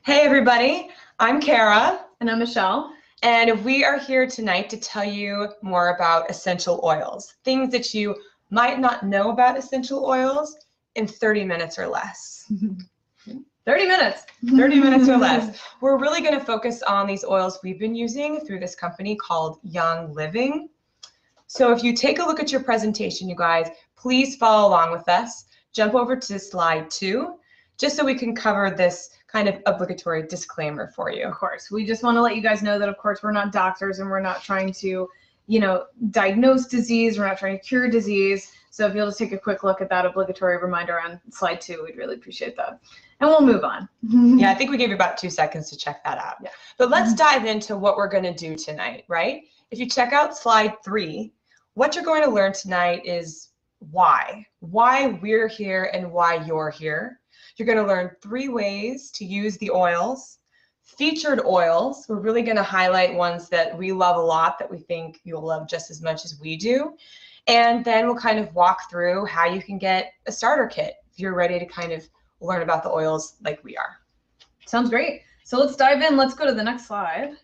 Hey everybody, I'm Kara, And I'm Michelle. and we are here tonight to tell you more about essential oils, things that you might not know about essential oils in 30 minutes or less. 30 minutes. 30 minutes or less. We're really going to focus on these oils we've been using through this company called Young Living. So if you take a look at your presentation, you guys, please follow along with us. Jump over to slide 2, just so we can cover this kind of obligatory disclaimer for you. Of course, we just want to let you guys know that, of course, we're not doctors and we're not trying to, diagnose disease. We're not trying to cure disease. So if you'll just take a quick look at that obligatory reminder on slide 2, we'd really appreciate that. And we'll move on. Yeah, I think we gave you about 2 seconds to check that out. Yeah. But let's dive into what we're going to do tonight, right? If you check out slide 3, what you're going to learn tonight is why we're here and why you're here. You're going to learn 3 ways to use the oils. Featured oils, we're really going to highlight ones that we love a lot that we think you'll love just as much as we do. And then we'll kind of walk through how you can get a starter kit if you're ready to kind of learn about the oils like we are. Sounds great. So let's dive in. Let's go to the next slide,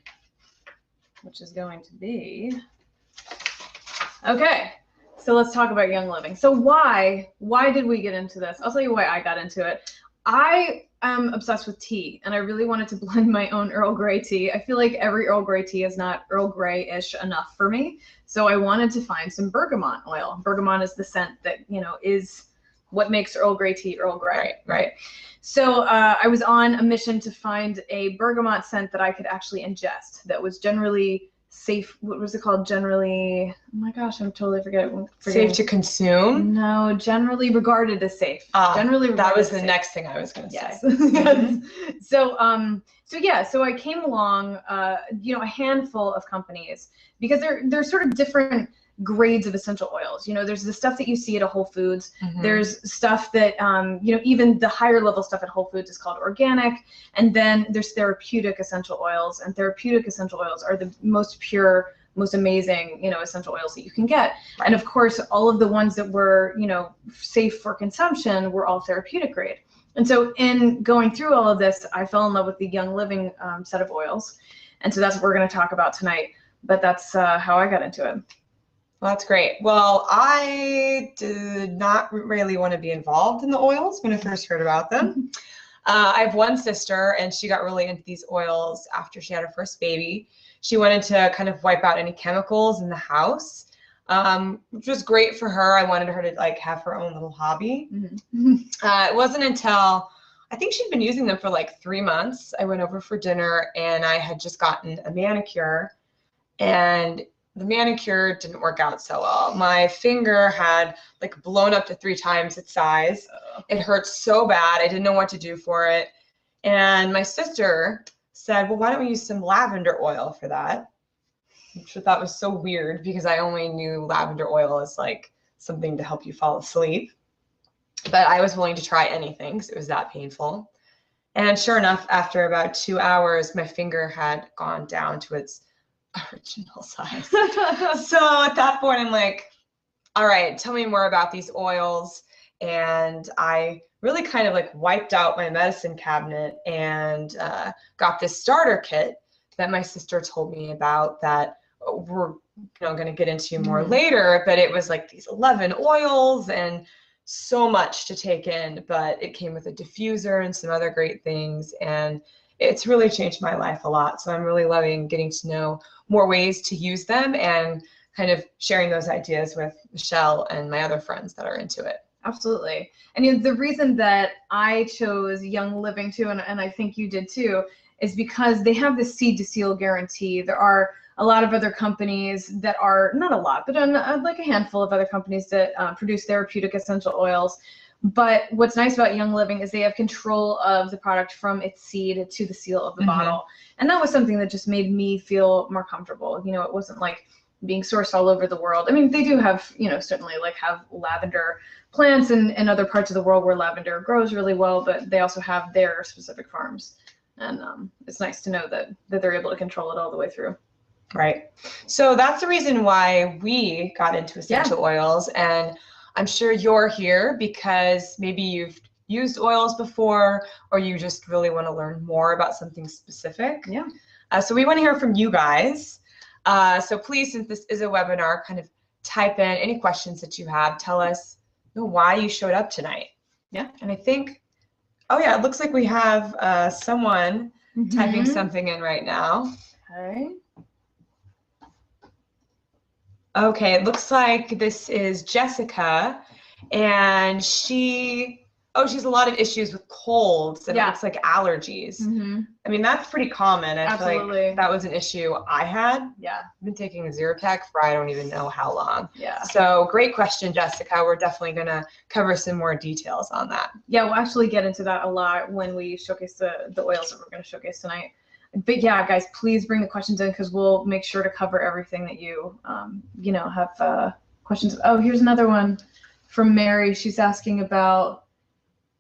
which is going to be, okay. So let's talk about Young Living. So why did we get into this? I'll tell you why I got into it. I am obsessed with tea, and I really wanted to blend my own Earl Grey tea. I feel like every Earl Grey tea is not Earl Grey-ish enough for me. So I wanted to find some bergamot oil. Bergamot is the scent that, is what makes Earl Grey tea Earl Grey, right? So I was on a mission to find a bergamot scent that I could actually ingest that was generally safe. What was it called? Generally, oh my gosh, I'm totally forgetting. Safe to consume? No, generally regarded as safe. Generally regarded that was as the safe. Next thing I was going to Yes. say. Yes. So I came along, a handful of companies, because they're sort of different grades of essential oils. There's the stuff that you see at a Whole Foods. There's stuff that, even the higher level stuff at Whole Foods is called organic. And then there's therapeutic essential oils, and therapeutic essential oils are the most pure, most amazing, essential oils that you can get. Right. And of course, all of the ones that were, safe for consumption were all therapeutic grade. And so in going through all of this, I fell in love with the Young Living set of oils. And so that's what we're going to talk about tonight. But that's how I got into it. Well, that's great. Well, I did not really want to be involved in the oils when I first heard about them. I have one sister, and she got really into these oils after she had her first baby. She wanted to kind of wipe out any chemicals in the house, which was great for her. I wanted her to have her own little hobby. It wasn't until I think she'd been using them for like 3 months. I went over for dinner, and I had just gotten a manicure, and the manicure didn't work out so well. My finger had blown up to 3 times its size. It hurt so bad. I didn't know what to do for it. And my sister said, well, why don't we use some lavender oil for that? Which I thought was so weird because I only knew lavender oil as something to help you fall asleep. But I was willing to try anything because it was that painful. And sure enough, after about 2 hours, my finger had gone down to its original size. So at that point, I'm like, all right, tell me more about these oils. And I really kind of wiped out my medicine cabinet and got this starter kit that my sister told me about that we're going to get into more later. But it was these 11 oils and so much to take in. But it came with a diffuser and some other great things. And it's really changed my life a lot. So I'm really loving getting to know more ways to use them and kind of sharing those ideas with Michelle and my other friends that are into it. Absolutely. And the reason that I chose Young Living too, and I think you did too, is because they have the seed to seal guarantee. There are a lot of other companies that are, not a lot, but a handful of other companies that produce therapeutic essential oils. But what's nice about Young Living is they have control of the product from its seed to the seal of the bottle. And that was something that just made me feel more comfortable. It wasn't being sourced all over the world. I mean, they do have, certainly have lavender plants in other parts of the world where lavender grows really well, but they also have their specific farms. And it's nice to know that they're able to control it all the way through. Right. So that's the reason why we got into essential oils. And I'm sure you're here because maybe you've used oils before, or you just really want to learn more about something specific. Yeah. So we want to hear from you guys. So please, since this is a webinar, kind of type in any questions that you have. Tell us why you showed up tonight. Yeah. And I think, oh yeah, it looks like we have someone typing something in right now. Okay. Okay, it looks like this is Jessica, and she has a lot of issues with colds, and it looks like allergies. I mean, that's pretty common. I feel like that was an issue I had. Yeah. I've been taking Zyrtec for I don't even know how long. Yeah. So great question, Jessica. We're definitely going to cover some more details on that. Yeah, we'll actually get into that a lot when we showcase the oils that we're going to showcase tonight. But yeah, guys, please bring the questions in because we'll make sure to cover everything that you, have questions. Oh, here's another one from Mary. She's asking about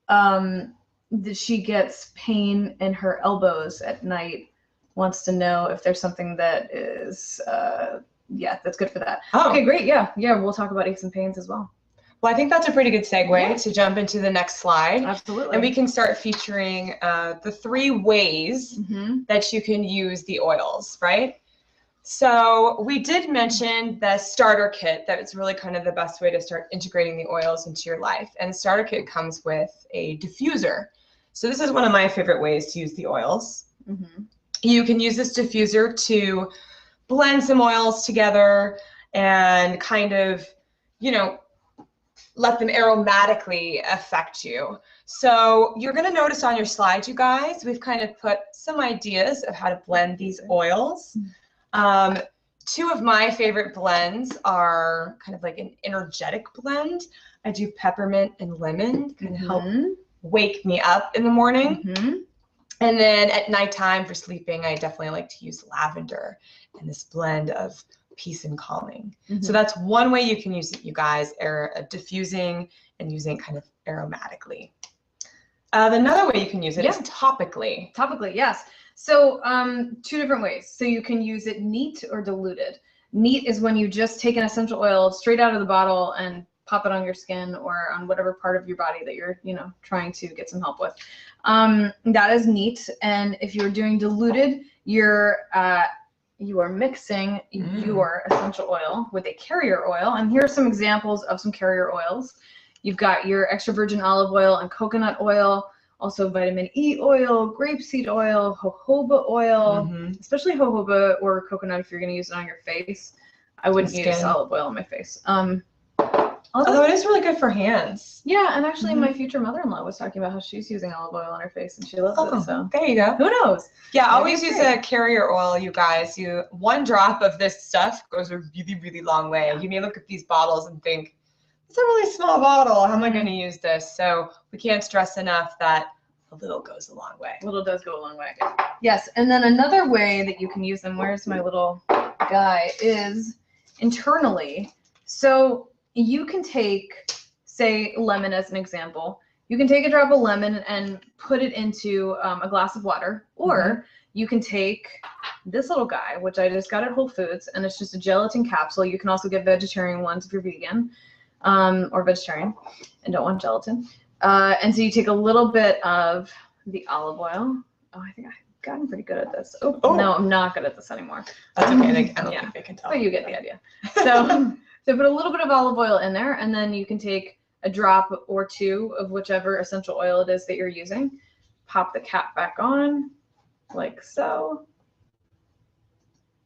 that she gets pain in her elbows at night. Wants to know if there's something that is, that's good for that. Oh. Okay, great. Yeah, we'll talk about aches and pains as well. Well, I think that's a pretty good segue to jump into the next slide. Absolutely. And we can start featuring the 3 ways that you can use the oils, right? So we did mention the starter kit, that it's really kind of the best way to start integrating the oils into your life. And the starter kit comes with a diffuser. So this is one of my favorite ways to use the oils. You can use this diffuser to blend some oils together and kind of, let them aromatically affect you. So you're going to notice on your slide, you guys, we've kind of put some ideas of how to blend these oils. 2 of my favorite blends are kind of like an energetic blend. I do peppermint and lemon, kind of help wake me up in the morning. And then at nighttime for sleeping, I definitely like to use lavender and this blend of peace and calming. So that's one way you can use it, you guys, diffusing and using kind of aromatically. Another way you can use it is topically. Topically, yes. So 2 different ways. So you can use it neat or diluted. Neat is when you just take an essential oil straight out of the bottle and pop it on your skin or on whatever part of your body that you're, trying to get some help with. That is neat. And if you're doing diluted, you are mixing your essential oil with a carrier oil. And here are some examples of some carrier oils. You've got your extra virgin olive oil and coconut oil, also vitamin E oil, grapeseed oil, jojoba oil, especially jojoba or coconut if you're going to use it on your face. I wouldn't use olive oil on my face. Although it is really good for hands. Yeah, and actually my future mother-in-law was talking about how she's using olive oil on her face and she loves it. So there you go. Who knows? Yeah, always use a carrier oil, you guys. 1 drop of this stuff goes a really, really long way. You may look at these bottles and think, it's a really small bottle. How am I going to use this? So we can't stress enough that a little goes a long way. A little does go a long way. Yes, and then another way that you can use them, where's my little guy, is internally. So you can take, say, lemon as an example. You can take a drop of lemon and put it into a glass of water, or you can take this little guy, which I just got at Whole Foods, and it's just a gelatin capsule. You can also get vegetarian ones if you're vegan or vegetarian and don't want gelatin. And so you take a little bit of the olive oil. Oh, I think I've gotten pretty good at this. Oh, no, I'm not good at this anymore. That's okay. I don't think they can tell. But you get the idea. So put a little bit of olive oil in there, and then you can take a drop or 2 of whichever essential oil it is that you're using. Pop the cap back on, like so.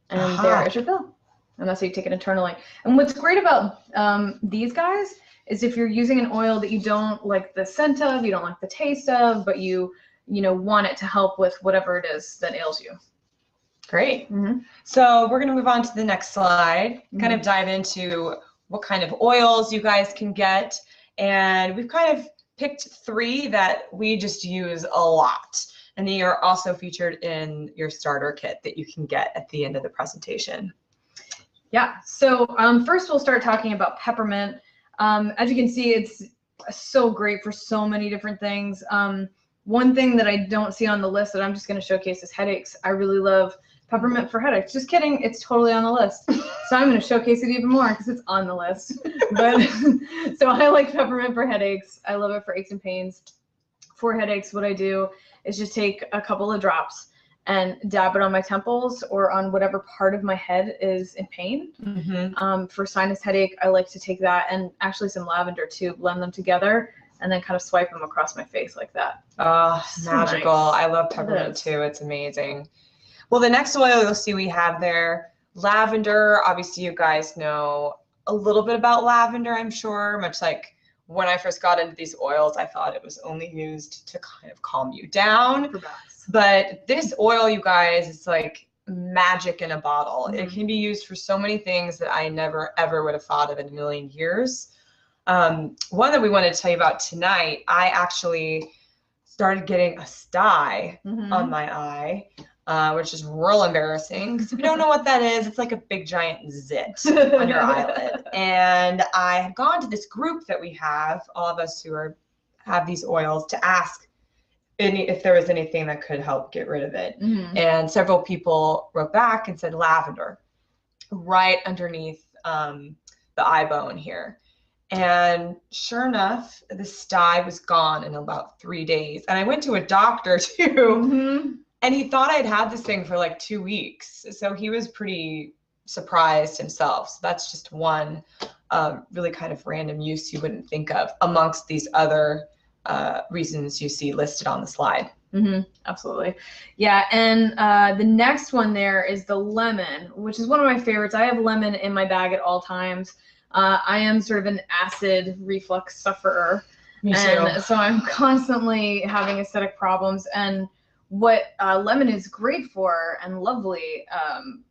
And there is your pill. And that's how you take it internally. And what's great about these guys is if you're using an oil that you don't like the scent of, you don't like the taste of, but you want it to help with whatever it is that ails you. Great. So we're going to move on to the next slide, kind of dive into what kind of oils you guys can get. And we've kind of picked 3 that we just use a lot. And they are also featured in your starter kit that you can get at the end of the presentation. Yeah. So first we'll start talking about peppermint. As you can see, it's so great for so many different things. One thing that I don't see on the list that I'm just going to showcase is headaches. I really love peppermint for headaches. Just kidding. It's totally on the list. So I'm going to showcase it even more because it's on the list. But so I like peppermint for headaches. I love it for aches and pains. for headaches, what I do is just take a couple of drops and dab it on my temples or on whatever part of my head is in pain. For sinus headache, I like to take that and actually some lavender too, blend them together, and then kind of swipe them across my face like that. Oh, So magical. nice. I love peppermint too. It's amazing. Well, the next oil you'll see we have there, lavender. Obviously, you guys know a little bit about lavender, I'm sure, much like when I first got into these oils, I thought it was only used to kind of calm you down. But this oil, you guys, is like magic in a bottle. It can be used for so many things that I never, ever would have thought of in a million years. One that we wanted to tell you about tonight, I actually started getting a sty on my eye, which is real embarrassing. Because if you don't know what that is, it's like a big giant zit on your eyelid. And I had gone to this group that we have, all of us who have these oils, to ask if there was anything that could help get rid of it. And several people wrote back and said lavender right underneath the eye bone here. And sure enough, the sty was gone in about 3 days. And I went to a doctor too, and he thought I'd had this thing for like 2 weeks. So he was pretty surprised himself. So that's just one really kind of random use you wouldn't think of amongst these other reasons you see listed on the slide. Absolutely. Yeah, and the next one there is the lemon, which is one of my favorites. I have lemon in my bag at all times. I am sort of an acid reflux sufferer. Me too. And so I'm constantly having acidic problems. And what lemon is great for and lovely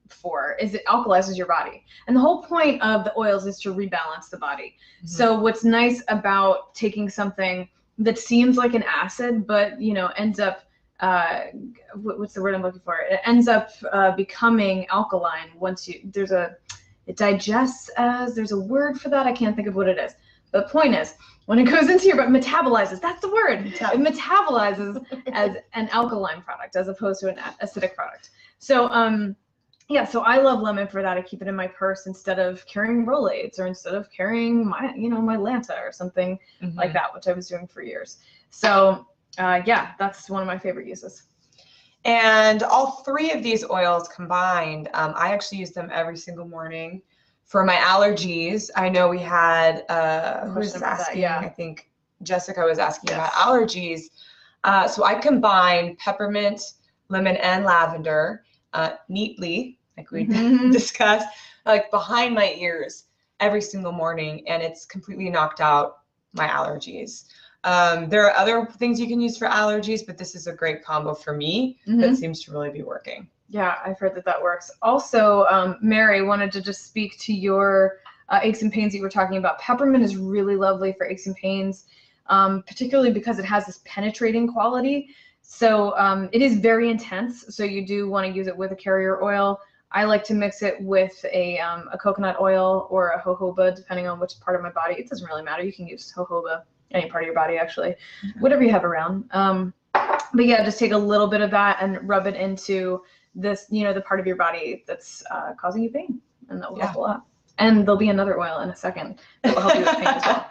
for is it alkalizes your body. And the whole point of the oils is to rebalance the body. So what's nice about taking something that seems like an acid, but ends up what's the word I'm looking for? It ends up becoming alkaline once it digests as, there's a word for that. I can't think of what it is. The point is, when it goes into your body, metabolizes, that's the word. It metabolizes as an alkaline product as opposed to an acidic product. So yeah, so I love lemon for that. I keep it in my purse instead of carrying Rolaids or instead of carrying my, my Lanta or something like that, which I was doing for years. So yeah, that's one of my favorite uses. And all three of these oils combined, I actually use them every single morning for my allergies. I know we had, who was asking, I think Jessica was asking about allergies. So I combine peppermint, lemon, and lavender neatly, like we discussed, like behind my ears every single morning, and it's completely knocked out my allergies. There are other things you can use for allergies, but this is a great combo for me that seems to really be working. Yeah, I've heard that works. Also, Mary wanted to just speak to your aches and pains that you were talking about. Peppermint is really lovely for aches and pains, particularly because it has this penetrating quality. So it is very intense, so you do want to use it with a carrier oil. I like to mix it with a coconut oil or a jojoba, depending on which part of my body. It doesn't really matter. You can use jojoba, any part of your body, actually, whatever you have around. But yeah, just take a little bit of that and rub it into this, the part of your body that's causing you pain, and that will help a lot. And there'll be another oil in a second that will help you with pain as well.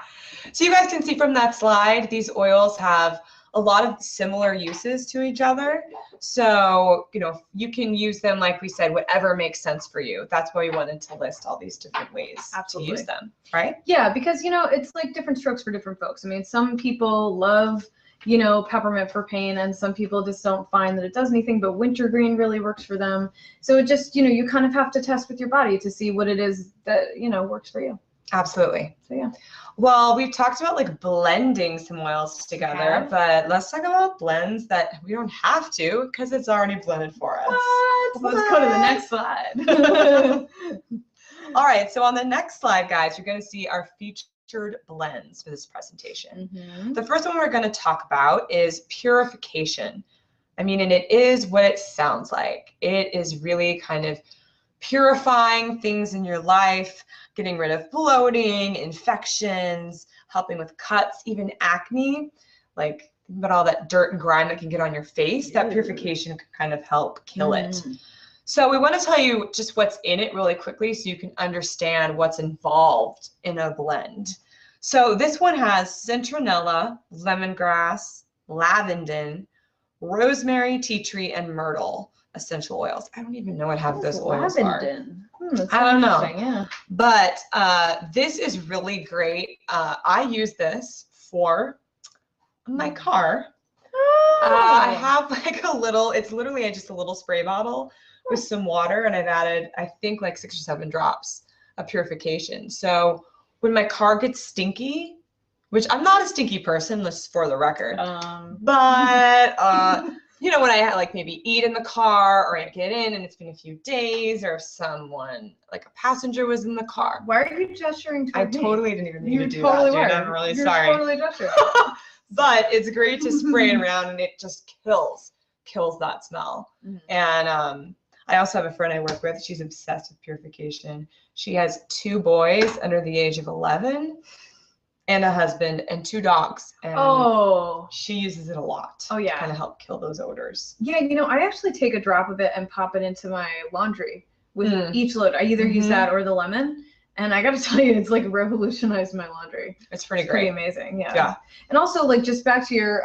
So you guys can see from that slide, these oils have a lot of similar uses to each other. So, you can use them, like we said, whatever makes sense for you. That's why we wanted to list all these different ways to use them, right? Yeah, because, it's like different strokes for different folks. I mean, some people love, peppermint for pain, and some people just don't find that it does anything, but wintergreen really works for them. So it just, you kind of have to test with your body to see what it is that, works for you. Absolutely. So yeah. Well, we've talked about like blending some oils together, but let's talk about blends that we don't have to because it's already blended for us. What? Let's go to the next slide. All right, so on the next slide, guys, you're going to see our featured blends for this presentation. The first one we're going to talk about is purification. I mean, and it is what it sounds like. It is really kind of purifying things in your life, getting rid of bloating, infections, helping with cuts, even acne. Like, think about all that dirt and grime that can get on your face. That purification can kind of help kill it. So we want to tell you just what's in it really quickly so you can understand what's involved in a blend. So this one has citronella, lemongrass, lavender, rosemary, tea tree, and myrtle essential oils. I don't even know what half those oils are. That's I don't know. Yeah. But this is really great. I use this for my car. I have like a little, it's literally just a little spray bottle with some water, and I've added, I think, like 6 or 7 drops of purification. So when my car gets stinky, which I'm not a stinky person, this is for the record, but you know, when I like maybe eat in the car, or I get in and it's been a few days, or if someone, like a passenger, was in the car. Why are you gesturing I toward me? totally didn't even mean to do totally that, dude. were. I'm really You're sorry. Totally gesturing. But it's great to spray it around, and it just kills that smell. And I also have a friend I work with. She's obsessed with purification. She has 2 boys under the age of 11 and a husband and 2 dogs. And she uses it a lot. Oh, yeah. To kind of help kill those odors. Yeah, you know, I actually take a drop of it and pop it into my laundry with each load. I either use that or the lemon. And I got to tell you, it's like revolutionized my laundry. It's pretty great. Pretty amazing. Yeah. And also, like, just back to your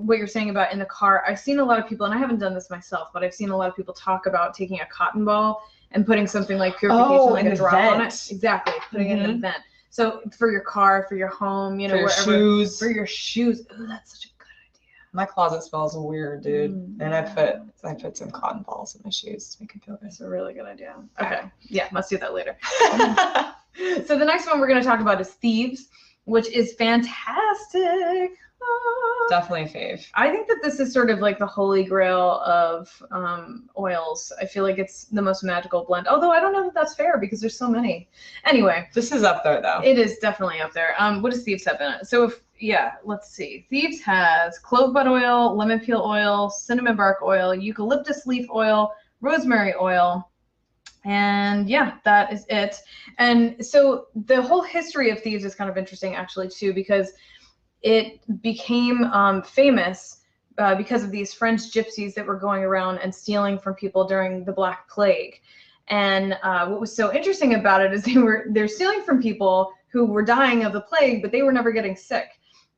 what you're saying about in the car, I've seen a lot of people, and I haven't done this myself, but I've seen a lot of people talk about taking a cotton ball and putting something like purification, like a drop on it. Exactly. Putting it in the vent. So for your car, for your home, you know, for wherever. Shoes. For your shoes. Oh, that's such a good idea. My closet smells weird, dude. And I put some cotton balls in my shoes to make it feel good. That's a really good idea. Okay. Yeah, let's do that later. So the next one we're going to talk about is Thieves, which is fantastic. Definitely a fave. I think that this is sort of like the holy grail of oils. I feel like it's the most magical blend. Although I don't know that that's fair because there's so many. Anyway. This is up there, though. It is definitely up there. What does Thieves have in it? So let's see. Thieves has clove bud oil, lemon peel oil, cinnamon bark oil, eucalyptus leaf oil, rosemary oil. And yeah, that is it. And so the whole history of Thieves is kind of interesting, actually, too, because it became famous because of these French gypsies that were going around and stealing from people during the Black Plague. And what was so interesting about it is they're stealing from people who were dying of the plague, but they were never getting sick.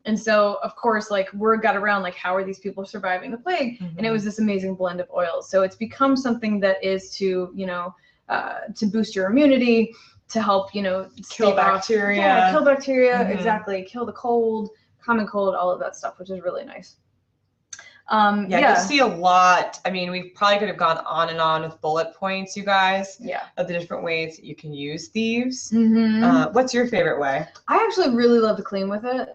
And so, of course, like, word got around, like, how are these people surviving the plague? And it was this amazing blend of oils. So it's become something that is to, you know, to boost your immunity, to help, you know, kill bacteria. Yeah, kill bacteria, exactly. Kill the cold, common cold, all of that stuff, which is really nice. You see a lot. I mean, we probably could have gone on and on with bullet points, you guys. Yeah. Of the different ways that you can use Thieves. What's your favorite way? I actually really love to clean with it.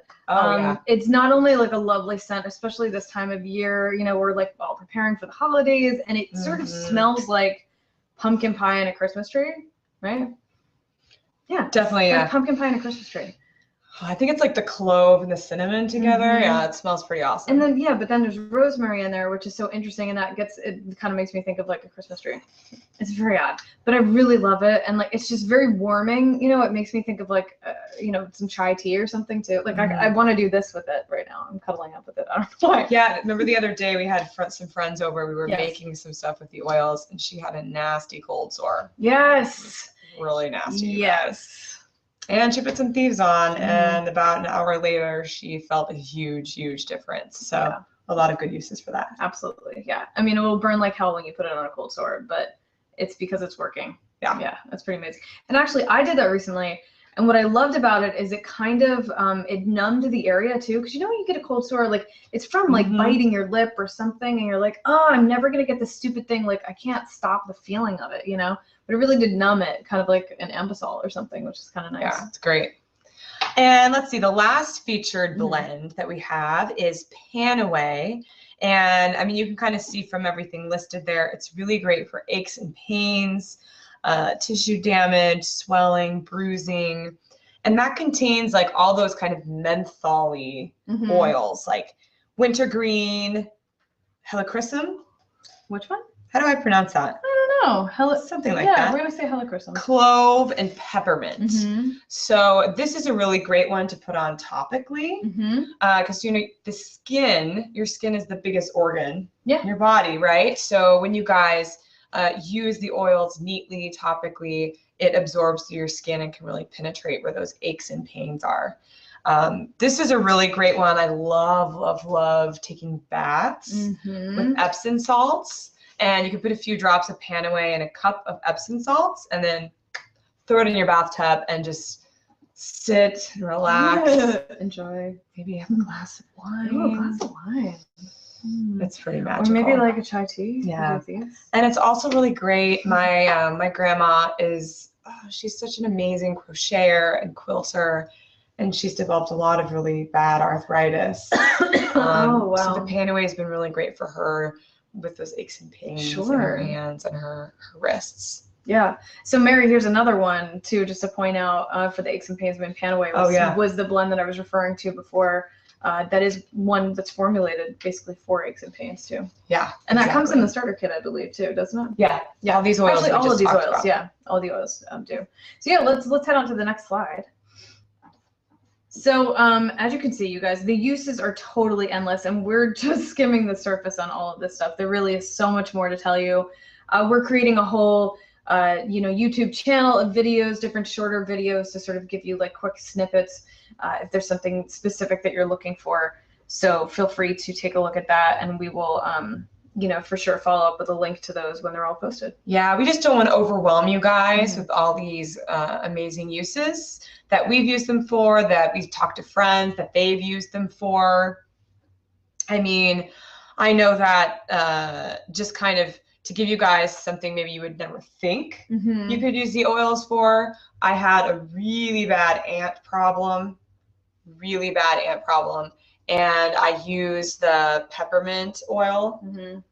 It's not only like a lovely scent, especially this time of year, you know, we're like all preparing for the holidays, and it sort of smells like pumpkin pie and a Christmas tree, right? Yeah. Definitely, like pumpkin pie and a Christmas tree. I think it's like the clove and the cinnamon together. Yeah, it smells pretty awesome. And then, but then there's rosemary in there, which is so interesting, and it kind of makes me think of like a Christmas tree. It's very odd, but I really love it, and like it's just very warming. You know, it makes me think of like you know, some chai tea or something too. Like I want to do this with it right now. I'm cuddling up with it. I don't know why. Yeah, remember the other day we had some friends over. We were making some stuff with the oils, and she had a nasty cold sore. Yes. Really nasty. Yes. And she put some Thieves on, and about an hour later, she felt a huge, huge difference. So a lot of good uses for that. Absolutely, yeah. I mean, it will burn like hell when you put it on a cold sore, but it's because it's working. Yeah, that's pretty amazing. And actually, I did that recently, and what I loved about it is it kind of it numbed the area too, because you know when you get a cold sore, like it's from like biting your lip or something, and you're like, oh, I'm never gonna get this stupid thing. Like I can't stop the feeling of it, you know. But it really did numb it, kind of like an Ambisol or something, which is kind of nice. Yeah, it's great. And let's see, the last featured blend that we have is Panaway. And I mean, you can kind of see from everything listed there, it's really great for aches and pains, tissue damage, swelling, bruising. And that contains like all those kind of menthol-y oils, like wintergreen, helichrysum. Which one? How do I pronounce that? Something like that. Yeah, we're going to say helichrysum. Clove and peppermint. So this is a really great one to put on topically because, you know, your skin is the biggest organ in your body, right? So when you guys use the oils neatly topically, it absorbs through your skin and can really penetrate where those aches and pains are. This is a really great one. I love, love, love taking baths with Epsom salts. And you can put a few drops of Panaway in a cup of Epsom salts and then throw it in your bathtub and just sit and relax. Enjoy. Maybe have a glass of wine. Ooh, a glass of wine. It's pretty magical. Or maybe like a chai tea. Yeah. And it's also really great. My my grandma is, she's such an amazing crocheter and quilter, and she's developed a lot of really bad arthritis. Oh, wow. So the Panaway has been really great for her with those aches and pains in her hands and her wrists. Yeah. So Mary, here's another one too, just to point out for the aches and pains when Panaway was the blend that I was referring to before. That is one that's formulated basically for aches and pains too. Yeah. And that comes in the starter kit, I believe, too, doesn't it? Yeah. Yeah. All these oils. Actually, all of these oils. Yeah. All the oils do. So yeah, let's head on to the next slide. So as you can see, you guys, the uses are totally endless, and we're just skimming the surface on all of this stuff. There really is so much more to tell you. We're creating a whole YouTube channel of videos, different shorter videos to sort of give you like quick snippets if there's something specific that you're looking for. So feel free to take a look at that, and we will, for sure follow up with a link to those when they're all posted. Yeah, we just don't want to overwhelm you guys with all these amazing uses that we've used them for, that we've talked to friends that they've used them for. I mean, I know that just kind of to give you guys something maybe you would never think you could use the oils for. I had a really bad ant problem, and I used the peppermint oil.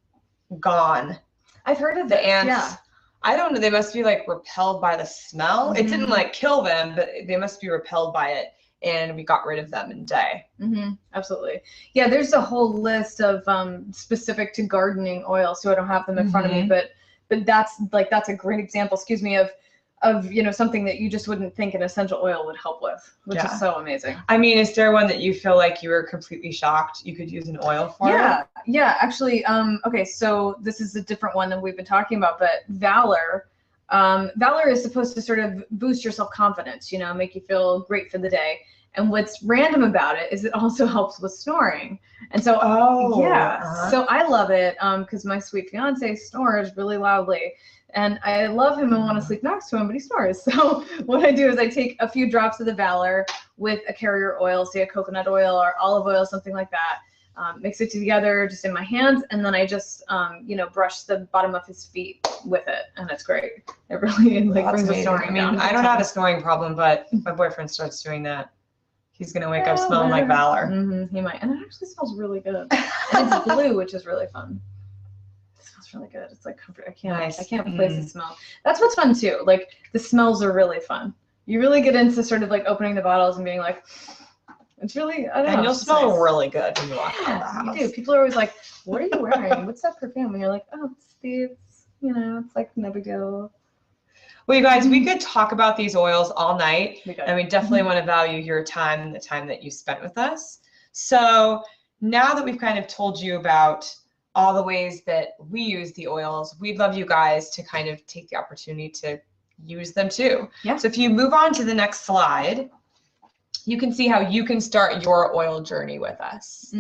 Gone. I've heard of the this, ants. Yeah. I don't know. They must be like repelled by the smell. It didn't like kill them, but they must be repelled by it. And we got rid of them in a day. Absolutely. Yeah, there's a whole list of specific to gardening oils, so I don't have them in front of me, but that's a great example, of something that you just wouldn't think an essential oil would help with, which is so amazing. I mean, is there one that you feel like you were completely shocked you could use an oil for? Yeah, actually, okay, so this is a different one than we've been talking about, but Valor. Valor is supposed to sort of boost your self-confidence, make you feel great for the day. And what's random about it is it also helps with snoring. And so, so I love it because my sweet fiance snores really loudly. And I love him and want to sleep next to him, but he snores. So what I do is I take a few drops of the Valor with a carrier oil, say a coconut oil or olive oil, something like that. Mix it together just in my hands, and then I just, brush the bottom of his feet with it, and it's great. It really brings the snoring down. I don't have a snoring problem, but if my boyfriend starts doing that, he's gonna wake up smelling like Valor. He might, and it actually smells really good. And it's blue, which is really fun. It smells really good. It's like comfort. I can't place the smell. That's what's fun too. Like the smells are really fun. You really get into sort of like opening the bottles and being like. It's really, I don't know. And you'll smell really good when you walk out of the house. You do. People are always like, what are you wearing? What's that perfume? And you're like, oh, it's Steve's, it's like no big deal. Well, you guys, we could talk about these oils all night. And we definitely want to value your time and the time that you spent with us. So now that we've kind of told you about all the ways that we use the oils, we'd love you guys to kind of take the opportunity to use them too. Yeah. So if you move on to the next slide, you can see how you can start your oil journey with us.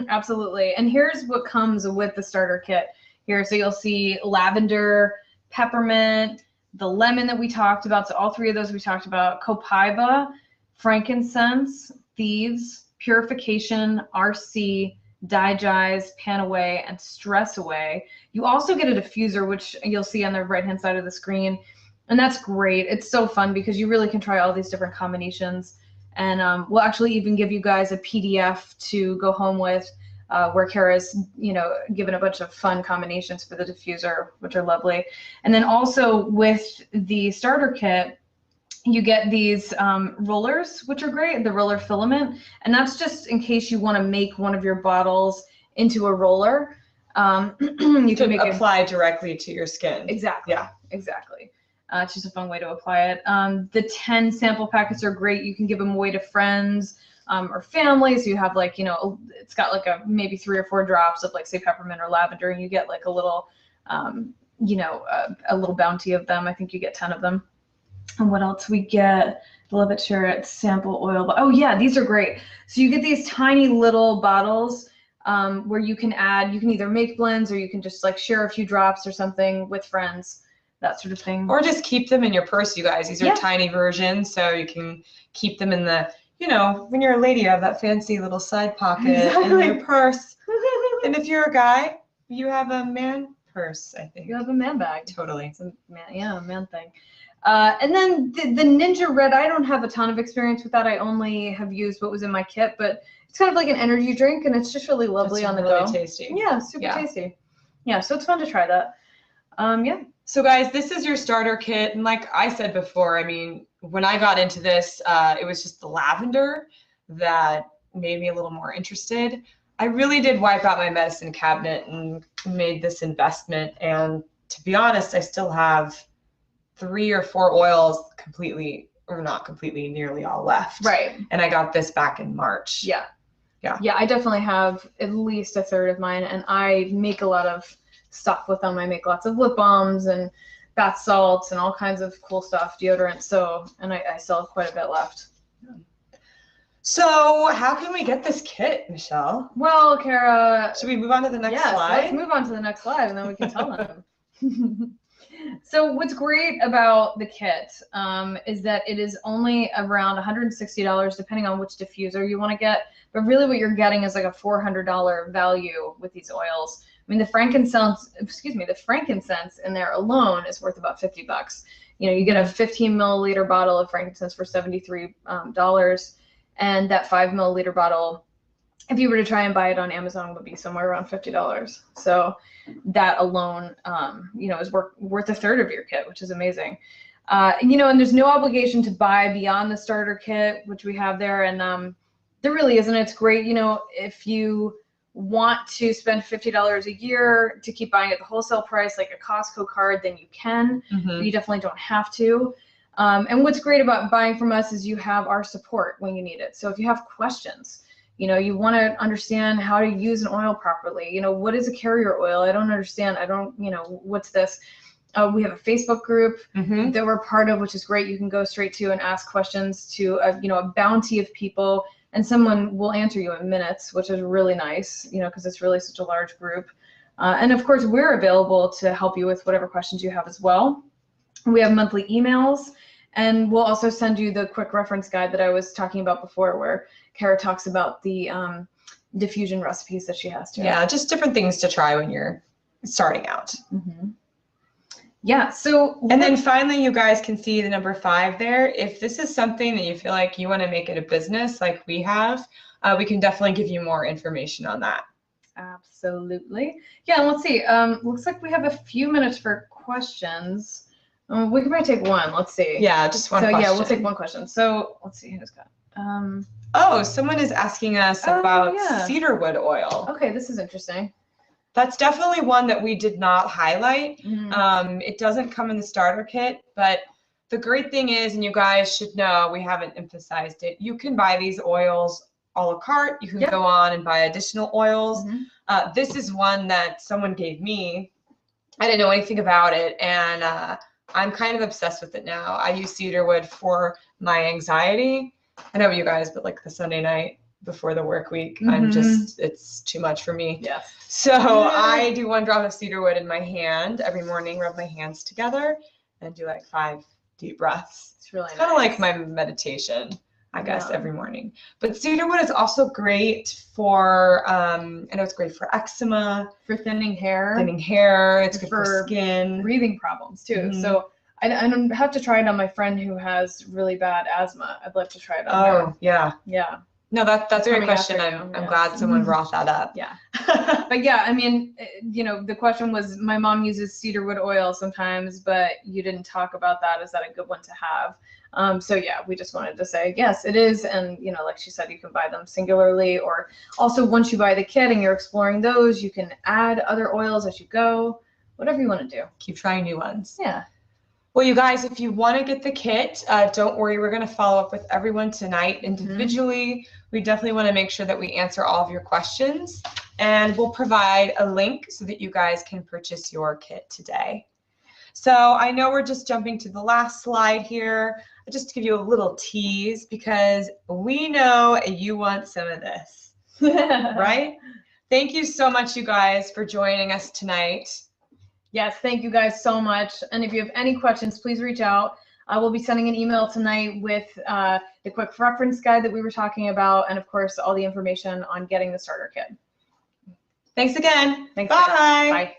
Absolutely. And here's what comes with the starter kit here. So you'll see lavender, peppermint, the lemon that we talked about. So all three of those we talked about: copaiba, frankincense, thieves, purification, RC, digest, Panaway, and stress away. You also get a diffuser, which you'll see on the right-hand side of the screen. And that's great. It's so fun because you really can try all these different combinations. And we'll actually even give you guys a PDF to go home with where Kara's, given a bunch of fun combinations for the diffuser, which are lovely. And then also with the starter kit, you get these rollers, which are great, the roller filament. And that's just in case you want to make one of your bottles into a roller. You can make apply directly to your skin. Exactly. Yeah, exactly. It's just a fun way to apply it. The 10 sample packets are great. You can give them away to friends or family. So you have it's got like maybe 3 or 4 drops of say peppermint or lavender, and you get like a little, a little bounty of them. I think you get 10 of them. And what else we get? Love it, share it. Sample oil. Oh yeah, these are great. So you get these tiny little bottles where you can either make blends or you can just like share a few drops or something with friends, that sort of thing. Or just keep them in your purse, you guys. These are tiny versions, so you can keep them in the, when you're a lady, you have that fancy little side pocket in your purse. And if you're a guy, you have a man purse, I think. You have a man bag. Totally. It's a man thing. And then the Ninja Red, I don't have a ton of experience with that. I only have used what was in my kit, but it's kind of like an energy drink, and it's just really lovely on the go. Really tasty. Yeah, super tasty. Yeah, so it's fun to try that. Yeah. So guys, this is your starter kit, and like I said before, I mean, when I got into this, it was just the lavender that made me a little more interested. I really did wipe out my medicine cabinet and made this investment, and to be honest, I still have 3 or 4 oils nearly all left. Right. And I got this back in March. Yeah. Yeah. Yeah, I definitely have at least a third of mine, and I make a lot of stuff with them. I make lots of lip balms and bath salts and all kinds of cool stuff, deodorant. So, and I still have quite a bit left. So how can we get this kit, Michelle? Well, Kara. Should we move on to the next slide? Let's move on to the next slide, and then we can tell them. So what's great about the kit is that it is only around $160, depending on which diffuser you want to get. But really what you're getting is like a $400 value with these oils. I mean, the frankincense in there alone is worth about $50. You get a 15 milliliter bottle of frankincense for $73, and that 5 milliliter bottle, if you were to try and buy it on Amazon, would be somewhere around $50. So that alone, is worth a third of your kit, which is amazing. And there's no obligation to buy beyond the starter kit, which we have there. And there really isn't. It's great. If you want to spend $50 a year to keep buying at the wholesale price, like a Costco card, then you can. But you definitely don't have to. And what's great about buying from us is you have our support when you need it. So if you have questions, you want to understand how to use an oil properly. What is a carrier oil? I don't understand. What's this? We have a Facebook group that we're part of, which is great. You can go straight to and ask questions to a bounty of people, and someone will answer you in minutes, which is really nice, because it's really such a large group. And of course, we're available to help you with whatever questions you have as well. We have monthly emails, and we'll also send you the quick reference guide that I was talking about before, where Kara talks about the diffusion recipes that she has to. Yeah, just different things to try when you're starting out. Yeah, so. And then finally, you guys can see the number 5 there. If this is something that you feel like you want to make it a business like we have, we can definitely give you more information on that. Absolutely. Yeah, let's see. Looks like we have a few minutes for questions. We can probably take one. Let's see. Yeah, just one question. Yeah, we'll take one question. So let's see who's got. Someone is asking us about cedarwood oil. Okay, this is interesting. That's definitely one that we did not highlight. It doesn't come in the starter kit, but the great thing is, and you guys should know, we haven't emphasized it, you can buy these oils a la carte. You can go on and buy additional oils. This is one that someone gave me. I didn't know anything about it, and I'm kind of obsessed with it now. I use cedarwood for my anxiety. I know you guys, but like the Sunday night before the work week, it's too much for me. Yes. So I do 1 drop of cedarwood in my hand every morning, rub my hands together, and do like 5 deep breaths. It's really kind of like my meditation, I guess, every morning. But cedarwood is also great for, I know it's great for eczema. For thinning hair. It's good for skin. Breathing problems too. So I don't have to try it on my friend who has really bad asthma. I'd love to try it on her. Yeah. Yeah. No, that's a great question. I'm glad someone brought that up. Yeah. But yeah, I mean, the question was, my mom uses cedarwood oil sometimes, but you didn't talk about that. Is that a good one to have? So yeah, we just wanted to say, yes, it is. And, like she said, you can buy them singularly, or also once you buy the kit and you're exploring those, you can add other oils as you go, whatever you want to do. Keep trying new ones. Yeah. Well, you guys, if you want to get the kit, don't worry. We're going to follow up with everyone tonight individually. We definitely want to make sure that we answer all of your questions, and we'll provide a link so that you guys can purchase your kit today. So I know we're just jumping to the last slide here. Just to give you a little tease, because we know you want some of this, right? Thank you so much, you guys, for joining us tonight. Yes, thank you guys so much. And if you have any questions, please reach out. I will be sending an email tonight with the quick reference guide that we were talking about, and of course, all the information on getting the starter kit. Thanks again. Thanks. Bye. Bye.